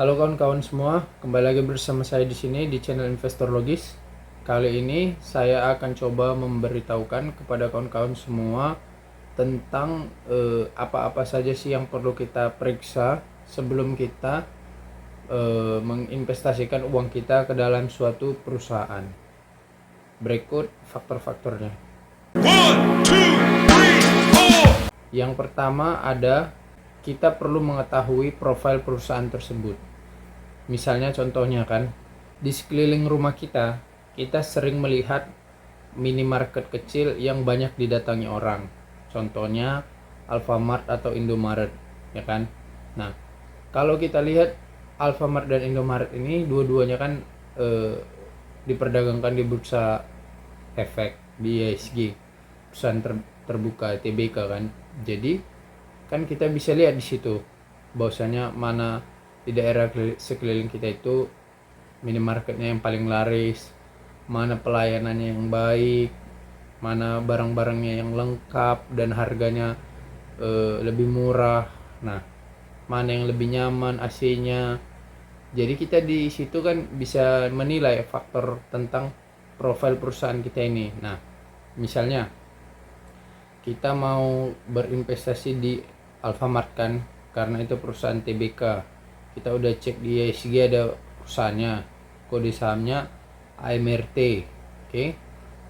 Halo kawan-kawan semua, kembali lagi bersama saya di sini di channel Investor Logis. Kali ini saya akan coba memberitahukan kepada kawan-kawan semua tentang apa-apa saja sih yang perlu kita periksa sebelum kita menginvestasikan uang kita ke dalam suatu perusahaan. Berikut faktor-faktornya. One, two, three, four. Yang pertama ada kita perlu mengetahui profil perusahaan tersebut. Misalnya contohnya kan, di sekeliling rumah kita sering melihat minimarket kecil yang banyak didatangi orang. Contohnya Alfamart atau Indomaret, ya kan? Nah, kalau kita lihat Alfamart dan Indomaret ini dua-duanya kan diperdagangkan di bursa efek di ISG, perusahaan terbuka TBK kan. Jadi kan kita bisa lihat di situ bahwasanya mana di daerah sekeliling kita itu minimarketnya yang paling laris, mana pelayanannya yang baik, mana barang-barangnya yang lengkap dan harganya lebih murah. Nah, mana yang lebih nyaman AC-nya. Jadi kita di situ kan bisa menilai faktor tentang profil perusahaan kita ini. Nah, misalnya kita mau berinvestasi di Alfamart kan, karena itu perusahaan TBK. Kita udah cek di ISG ada perusahaannya, kode sahamnya AMRT, oke.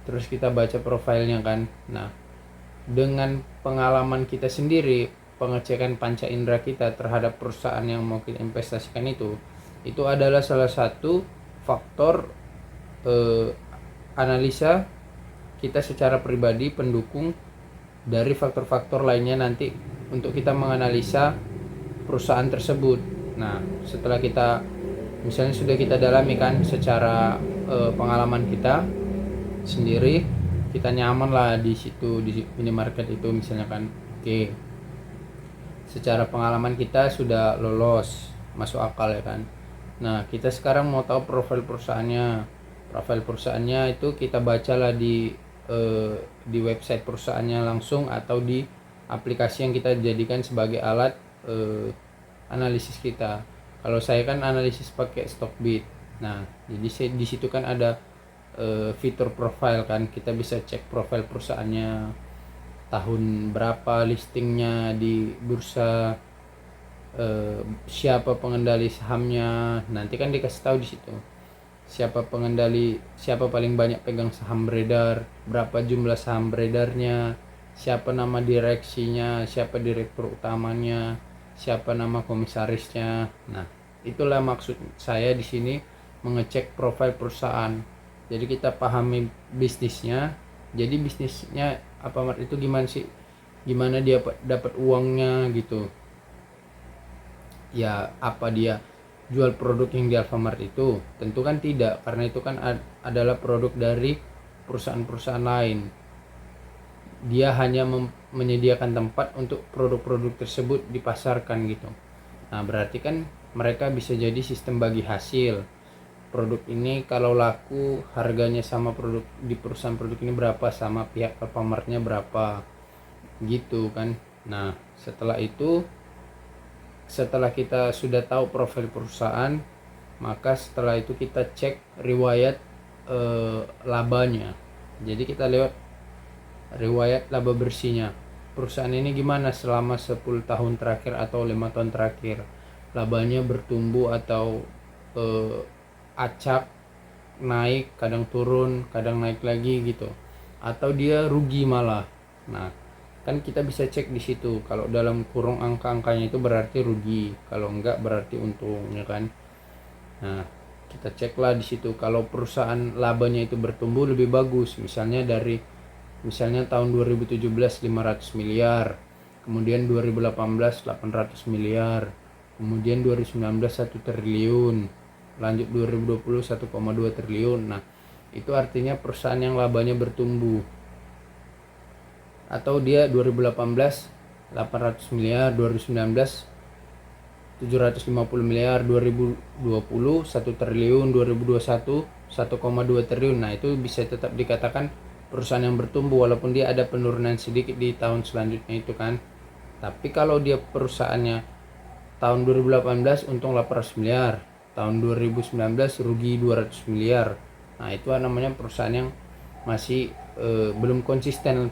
Terus kita baca profilnya kan. Nah, dengan pengalaman kita sendiri, pengecekan panca indera kita terhadap perusahaan yang mau kita investasikan itu adalah salah satu faktor analisa kita secara pribadi pendukung dari faktor-faktor lainnya nanti untuk kita menganalisa perusahaan tersebut. Nah, setelah kita misalnya sudah kita dalami kan secara pengalaman kita sendiri, kita nyaman lah di situ di minimarket itu misalnya kan. Oke. Secara pengalaman kita sudah lolos, masuk akal ya kan. Nah, kita sekarang mau tahu profil perusahaannya. Profil perusahaannya itu kita bacalah di website perusahaannya langsung atau di aplikasi yang kita jadikan sebagai alat analisis kita. Kalau saya kan analisis pakai Stockbit. Nah, jadi di situ kan ada fitur profile kan, kita bisa cek profil perusahaannya, tahun berapa listingnya di bursa, siapa pengendali sahamnya. Nanti kan dikasih tahu di situ siapa pengendali, siapa paling banyak pegang saham beredar, berapa jumlah saham beredarnya, siapa nama direksinya, siapa direktur utamanya, siapa nama komisarisnya. Nah, itulah maksud saya di sini mengecek profil perusahaan. Jadi kita pahami bisnisnya. Jadi bisnisnya Alfamart itu gimana sih? Gimana dia dapat uangnya gitu. Ya, apa dia jual produk yang di Alfamart itu? Tentu kan tidak, karena itu kan adalah produk dari perusahaan-perusahaan lain. Dia hanya menyediakan tempat untuk produk-produk tersebut dipasarkan gitu. Nah, berarti kan mereka bisa jadi sistem bagi hasil. Produk ini kalau laku harganya sama produk di perusahaan produk ini berapa, sama pihak Alfamartnya berapa gitu kan. Nah, setelah kita sudah tahu profil perusahaan, maka setelah itu kita cek riwayat labanya. Jadi kita lewat riwayat laba bersihnya. Perusahaan ini gimana selama 10 tahun terakhir atau 5 tahun terakhir. Labanya bertumbuh atau acak, naik, kadang turun, kadang naik lagi gitu. Atau dia rugi malah. Nah, kan kita bisa cek di situ. Kalau dalam kurung angka-angkanya itu berarti rugi, kalau enggak berarti untung, ya kan. Nah, kita ceklah di situ. Kalau perusahaan labanya itu bertumbuh lebih bagus, misalnya tahun 2017 500 miliar, kemudian 2018 800 miliar, kemudian 2019 1 triliun, lanjut 2020 1,2 triliun. Nah, itu artinya perusahaan yang labanya bertumbuh. Atau dia 2018 800 miliar, 2019 750 miliar, 2020 1 triliun, 2021 1,2 triliun. Nah, itu bisa tetap dikatakan perusahaan yang bertumbuh walaupun dia ada penurunan sedikit di tahun selanjutnya itu kan. Tapi kalau dia perusahaannya tahun 2018 untung 800 miliar, tahun 2019 rugi 200 miliar. Nah itu namanya perusahaan yang masih belum konsisten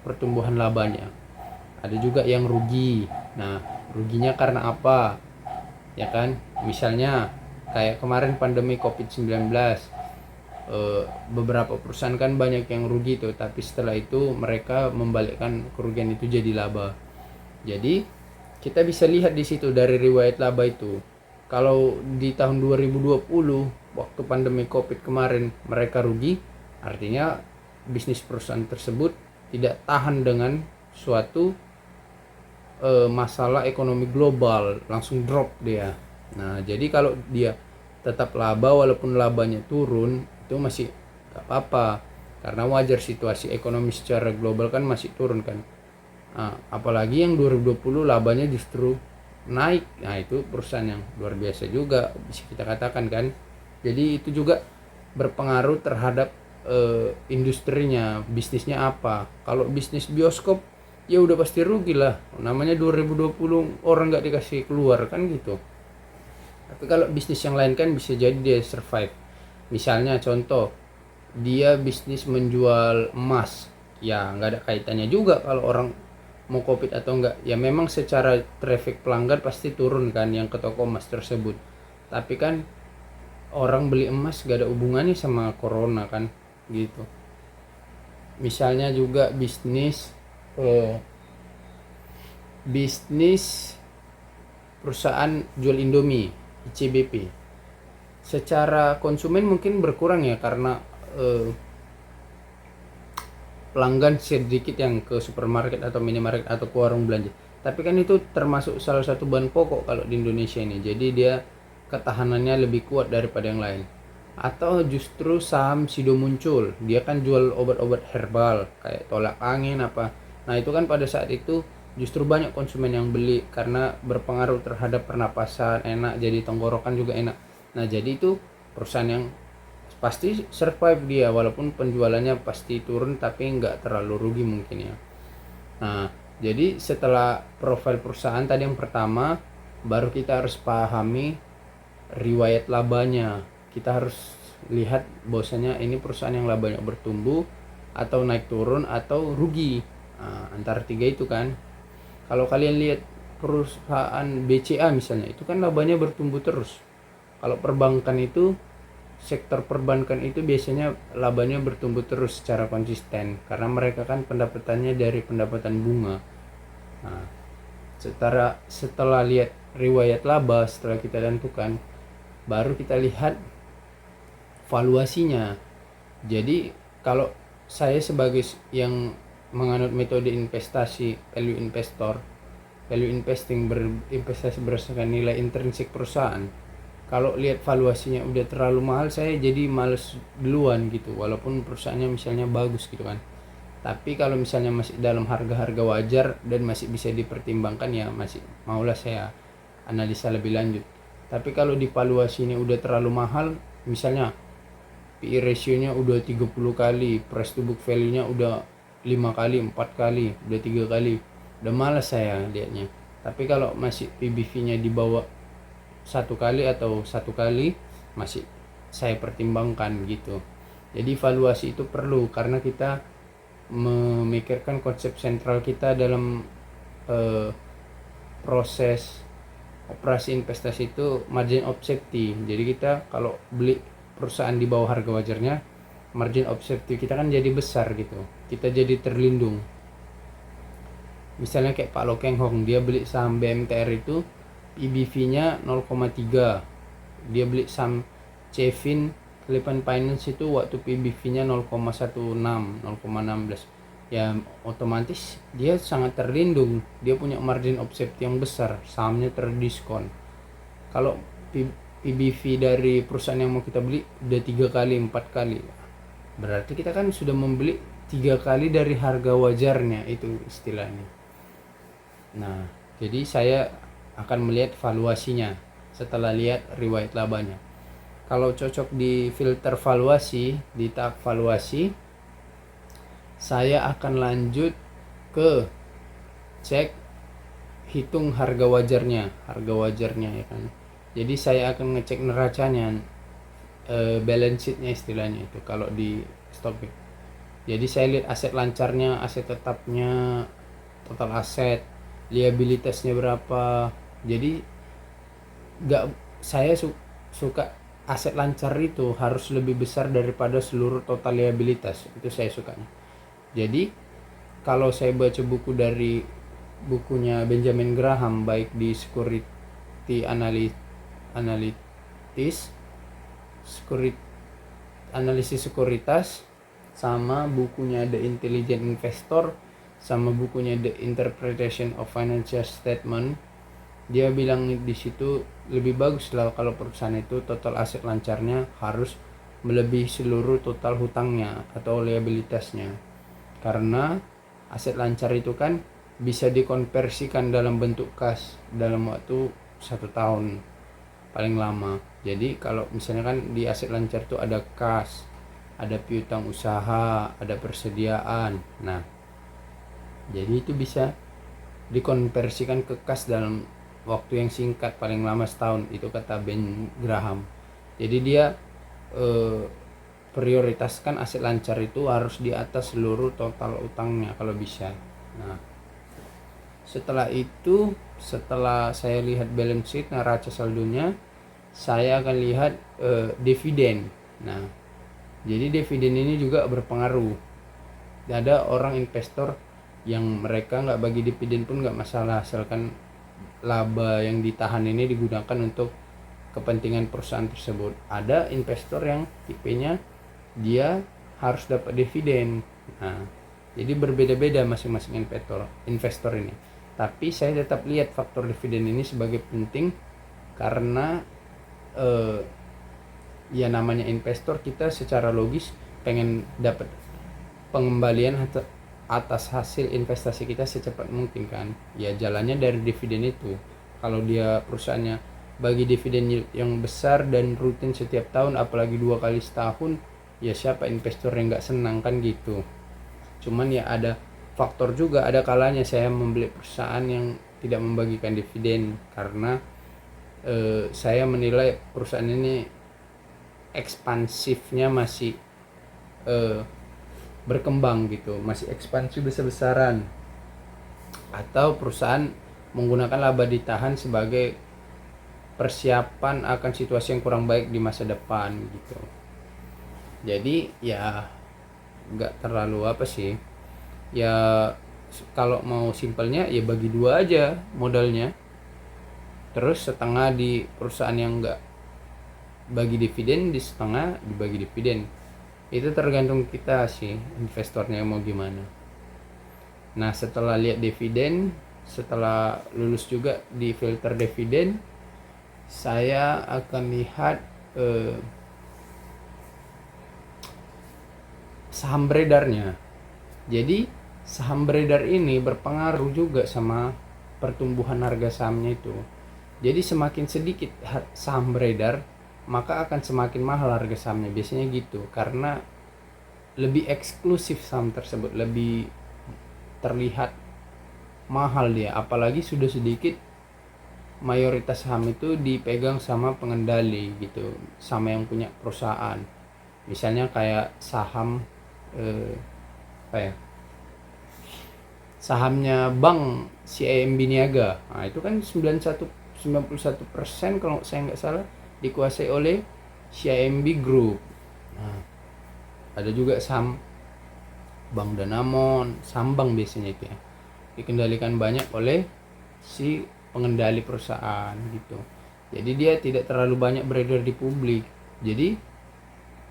pertumbuhan labanya. Ada juga yang rugi. Nah ruginya karena apa ya kan, misalnya kayak kemarin pandemi COVID-19, beberapa perusahaan kan banyak yang rugi tuh, tapi setelah itu mereka membalikkan kerugian itu jadi laba. Jadi kita bisa lihat di situ dari riwayat laba itu. Kalau di tahun 2020 waktu pandemi Covid kemarin mereka rugi, artinya bisnis perusahaan tersebut tidak tahan dengan suatu masalah ekonomi global, langsung drop dia. Nah, jadi kalau dia tetap laba walaupun labanya turun, itu masih gak apa-apa, karena wajar situasi ekonomi secara global kan masih turun kan. Nah, apalagi yang 2020 labanya justru naik. Nah itu perusahaan yang luar biasa juga bisa kita katakan kan. Jadi itu juga berpengaruh terhadap industrinya, bisnisnya apa. Kalau bisnis bioskop ya udah pasti rugi lah, namanya 2020 orang nggak dikasih keluar kan gitu. Tapi kalau bisnis yang lain kan bisa jadi dia survive. Misalnya contoh, dia bisnis menjual emas, ya nggak ada kaitannya juga kalau orang mau covid atau enggak. Ya memang secara traffic pelanggan pasti turun kan yang ke toko emas tersebut, tapi kan orang beli emas gak ada hubungannya sama corona kan gitu. Misalnya juga bisnis perusahaan jual Indomie, ICBP, secara konsumen mungkin berkurang ya karena pelanggan sedikit yang ke supermarket atau minimarket atau ke warung belanja. Tapi kan itu termasuk salah satu bahan pokok kalau di Indonesia ini. Jadi dia ketahanannya lebih kuat daripada yang lain. Atau justru saham Sido muncul, dia kan jual obat-obat herbal kayak tolak angin apa. Nah itu kan pada saat itu justru banyak konsumen yang beli karena berpengaruh terhadap pernapasan, enak, jadi tenggorokan juga enak. Nah jadi itu perusahaan yang pasti survive dia walaupun penjualannya pasti turun, tapi nggak terlalu rugi mungkin ya. Nah jadi setelah profil perusahaan tadi yang pertama, baru kita harus pahami riwayat labanya. Kita harus lihat bahwasanya ini perusahaan yang labanya bertumbuh atau naik turun atau rugi. Nah, antara tiga itu kan. Kalau kalian lihat perusahaan BCA misalnya, itu kan labanya bertumbuh terus. Kalau perbankan itu, sektor perbankan itu biasanya labanya bertumbuh terus secara konsisten karena mereka kan pendapatannya dari pendapatan bunga. Nah, setelah lihat riwayat laba, setelah kita tentukan, baru kita lihat valuasinya. Jadi kalau saya sebagai yang menganut metode investasi value investing, berinvestasi berdasarkan nilai intrinsik perusahaan, kalau lihat valuasinya udah terlalu mahal, saya jadi males duluan gitu, walaupun perusahaannya misalnya bagus gitu kan. Tapi kalau misalnya masih dalam harga-harga wajar dan masih bisa dipertimbangkan, ya masih maulah saya analisa lebih lanjut. Tapi kalau di valuasi ini udah terlalu mahal, misalnya PE ratio-nya udah 30 kali, price to book value-nya udah 5 kali, 4 kali, udah 3 kali, udah malas saya lihatnya. Tapi kalau masih PBV-nya di bawah 1 kali atau 1 kali, masih saya pertimbangkan gitu. Jadi valuasi itu perlu karena kita memikirkan konsep sentral kita dalam proses operasi investasi itu margin of safety. Jadi kita kalau beli perusahaan di bawah harga wajarnya, margin of safety kita kan jadi besar gitu, kita jadi terlindung. Misalnya kayak Pak Lo Keng Hong, dia beli saham BMTR itu EBV-nya 0,3, dia beli saham Cevin Philippine Finance itu waktu PBV-nya 0,16, 0,16, ya otomatis dia sangat terlindung, dia punya margin of safety yang besar, sahamnya terdiskon. Kalau PBV dari perusahaan yang mau kita beli udah 3 kali, 4 kali, berarti kita kan sudah membeli 3 kali dari harga wajarnya, itu istilahnya. Nah jadi saya akan melihat valuasinya setelah lihat riwayat labanya. Kalau cocok di filter valuasi, di tahap valuasi, saya akan lanjut ke cek hitung harga wajarnya ya kan. Jadi saya akan ngecek neracanya, balance sheetnya istilahnya itu kalau di Stockbit. Jadi saya lihat aset lancarnya, aset tetapnya, total aset, liabilitasnya berapa. Jadi nggak, saya suka aset lancar itu harus lebih besar daripada seluruh total liabilitas, itu saya sukanya. Jadi kalau saya baca buku dari bukunya Benjamin Graham, baik di Security Analysis, analisis sekuritas, sama bukunya The Intelligent Investor, sama bukunya The Interpretation of Financial Statement, dia bilang di situ lebih bagus lah kalau perusahaan itu total aset lancarnya harus melebihi seluruh total hutangnya atau liabilitasnya. Karena aset lancar itu kan bisa dikonversikan dalam bentuk kas dalam waktu 1 tahun paling lama. Jadi kalau misalnya kan di aset lancar itu ada kas, ada piutang usaha, ada persediaan. Nah, jadi itu bisa dikonversikan ke kas dalam waktu yang singkat, paling lama setahun, itu kata Ben Graham. Jadi dia prioritaskan aset lancar itu harus di atas seluruh total utangnya kalau bisa. Nah, setelah itu, setelah saya lihat balance sheet, neraca saldonya, saya akan lihat dividen. Nah, jadi dividen ini juga berpengaruh. Ada orang investor yang mereka nggak bagi dividen pun nggak masalah, asalkan laba yang ditahan ini digunakan untuk kepentingan perusahaan tersebut. Ada investor yang tipenya dia harus dapat dividen. Nah, jadi berbeda-beda masing-masing investor ini. Tapi saya tetap lihat faktor dividen ini sebagai penting karena ya namanya investor, kita secara logis pengen dapat pengembalian atas hasil investasi kita secepat mungkin kan. Ya jalannya dari dividen itu. Kalau dia perusahaannya bagi dividen yang besar dan rutin setiap tahun, apalagi 2 kali setahun, ya siapa investor yang nggak senang kan gitu. Cuman ya ada faktor juga, ada kalanya saya membeli perusahaan yang tidak membagikan dividen karena saya menilai perusahaan ini ekspansifnya masih berkembang gitu, masih ekspansi besar-besaran, atau perusahaan menggunakan laba ditahan sebagai persiapan akan situasi yang kurang baik di masa depan gitu. Jadi ya nggak terlalu apa sih ya, kalau mau simpelnya ya bagi 2 aja modalnya, terus setengah di perusahaan yang nggak bagi dividen, di setengah dibagi dividen. Itu tergantung kita sih, investornya mau gimana. Nah, setelah lihat dividen, setelah lulus juga di filter dividen, saya akan lihat saham beredarnya. Jadi saham beredar ini berpengaruh juga sama pertumbuhan harga sahamnya itu. Jadi semakin sedikit saham beredar, maka akan semakin mahal harga sahamnya, biasanya gitu, karena lebih eksklusif saham tersebut, lebih terlihat mahal dia, apalagi sudah sedikit mayoritas saham itu dipegang sama pengendali gitu, sama yang punya perusahaan. Misalnya kayak saham sahamnya bank CIMB Niaga, nah itu kan 91% kalau saya nggak salah dikuasai oleh CIMB Group. Nah, ada juga saham Bank Danamon, saham bank biasanya itu ya, dikendalikan banyak oleh si pengendali perusahaan gitu. Jadi dia tidak terlalu banyak beredar di publik. Jadi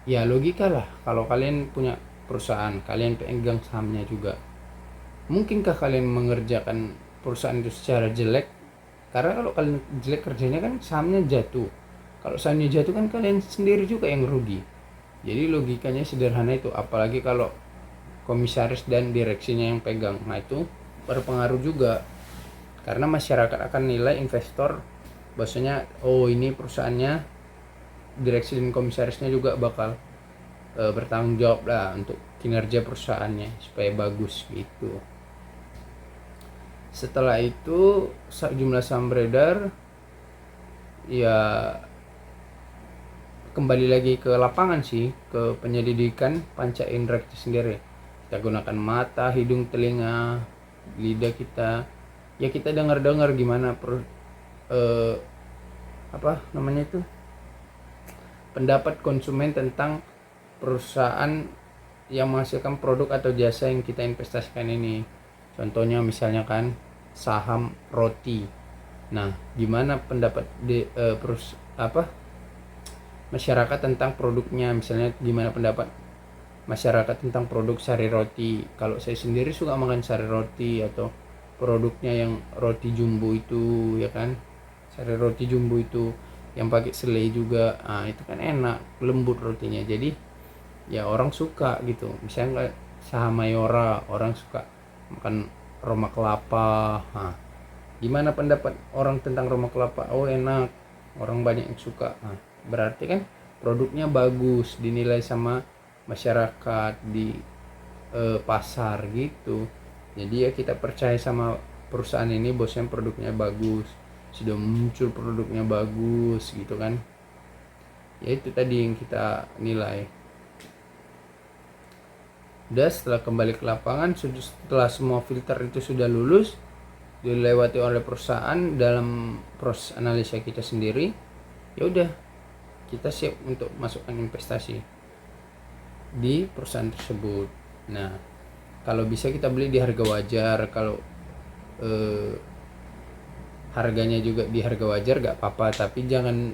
ya logika lah, kalau kalian punya perusahaan, kalian pegang sahamnya juga. Mungkinkah kalian mengerjakan perusahaan itu secara jelek? Karena kalau kalian jelek kerjanya kan sahamnya jatuh. Kalau sahamnya jatuh kan kalian sendiri juga yang rugi. Jadi logikanya sederhana itu, apalagi kalau komisaris dan direksinya yang pegang. Nah itu berpengaruh juga, karena masyarakat akan nilai investor bahwasanya oh ini perusahaannya, direksi dan komisarisnya juga bakal bertanggung jawab lah untuk kinerja perusahaannya supaya bagus gitu. Setelah itu jumlah saham beredar, ya kembali lagi ke lapangan sih, ke penyelidikan panca indera itu sendiri. Kita gunakan mata, hidung, telinga, lidah kita. Ya kita dengar-dengar gimana pendapat konsumen tentang perusahaan yang menghasilkan produk atau jasa yang kita investasikan ini. Contohnya misalnya kan saham roti. Nah, gimana pendapat masyarakat tentang produknya, misalnya gimana pendapat masyarakat tentang produk sari roti. Kalau saya sendiri suka makan sari roti atau produknya yang roti jumbo itu, ya kan, sari roti jumbo itu yang pakai selai juga. Itu kan enak, lembut rotinya, jadi ya orang suka gitu. Misalnya saham Mayora, orang suka makan roma kelapa. Gimana pendapat orang tentang roma kelapa? Oh enak, orang banyak yang suka. Berarti kan produknya bagus, dinilai sama masyarakat di pasar gitu. Jadi ya kita percaya sama perusahaan ini, bosnya produknya bagus, sudah muncul produknya bagus gitu kan. Ya itu tadi yang kita nilai. Udah, setelah kembali ke lapangan, setelah semua filter itu sudah lulus, dilewati oleh perusahaan dalam proses analisa kita sendiri, ya udah kita siap untuk masukkan investasi di perusahaan tersebut. Nah, kalau bisa kita beli di harga wajar. Kalau harganya juga di harga wajar gak apa-apa, tapi jangan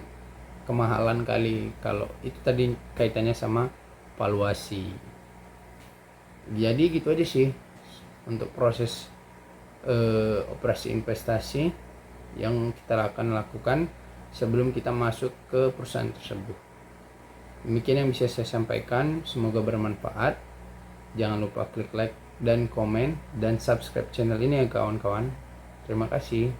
kemahalan kali. Kalau itu tadi kaitannya sama valuasi. Jadi gitu aja sih untuk proses operasi investasi yang kita akan lakukan sebelum kita masuk ke perusahaan tersebut. Demikian yang bisa saya sampaikan, semoga bermanfaat. Jangan lupa klik like dan komen dan subscribe channel ini ya kawan-kawan. Terima kasih.